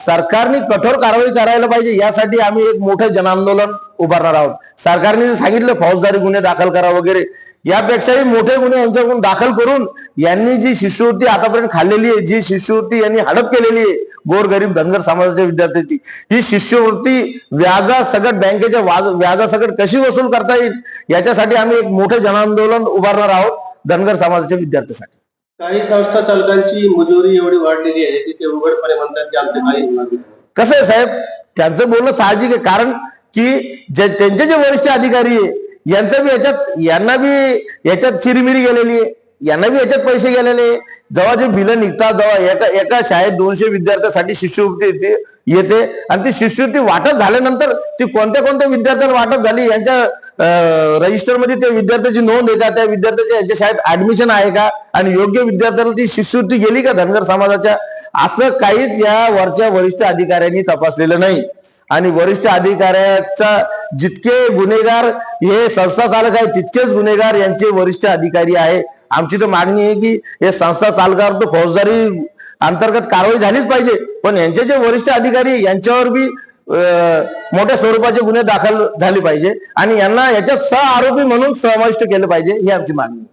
सरकारने कठोर कारवाई करायला पाहिजे, यासाठी आम्ही एक मोठं जनआंदोलन उभारणार आहोत. सरकारने सांगितलं फौजदारी गुन्हे दाखल करा वगैरे, यापेक्षाही मोठे गुन्हे यांच्याकडून दाखल करून यांनी जी शिष्यवृत्ती आतापर्यंत खाल्लेली आहे, जी शिष्यवृत्ती यांनी हडप केलेली आहे गोरगरीब धनगर समाजाच्या विद्यार्थ्यांची, ही शिष्यवृत्ती व्याजासकट बँकेच्या व्याजासकट कशी वसूल करता येईल, याच्यासाठी आम्ही एक मोठे जनआंदोलन उभारणार आहोत धनगर समाजाच्या विद्यार्थ्यांसाठी. काही संस्था चालकांची मुजोरी एवढी वाढलेली आहे की ते उघडपणे म्हणतात की आमचे काही. कसं आहे साहेब, त्यांचं बोलणं साहजिक आहे, कारण की त्यांचे जे वरिष्ठ अधिकारी आहे यांचं बी यांना बी याच्यात चिरीमिरी गेलेली आहे, यांना बी याच्यात पैसे गेलेले. जेव्हा जे बिलं निघतात, जेव्हा एका शाळेत 200 विद्यार्थ्यांसाठी शिष्यवृत्ती येते आणि ती शिष्यवृत्ती वाटप झाल्यानंतर ती कोणत्या कोणत्या विद्यार्थ्यांना वाटप झाली यांच्या रजिस्टर मध्ये त्या विद्यार्थ्याची नोंद आहे का, त्या विद्यार्थ्याच्या यांच्या शाळेत ऍडमिशन आहे का, आणि योग्य विद्यार्थ्याला ती शिष्यवृत्ती गेली का धनगर समाजाच्या, असं काहीच या वरच्या वरिष्ठ अधिकाऱ्यांनी तपासलेलं नाही. आणि वरिष्ठ अधिकाऱ्याचा जितके गुन्हेगार हे संस्था चालक आहे, तितकेच गुन्हेगार यांचे वरिष्ठ अधिकारी आहे. आमची तर मागणी आहे की हे संस्था चालकावर तर फौजदारी अंतर्गत कारवाई झालीच पाहिजे, पण यांचे जे वरिष्ठ अधिकारी यांच्यावर बी मोठ्या स्वरूपाचे गुन्हे दाखल झाले पाहिजे आणि यांना याच्यात सह आरोपी म्हणून समाविष्ट केलं पाहिजे, ही आमची मागणी.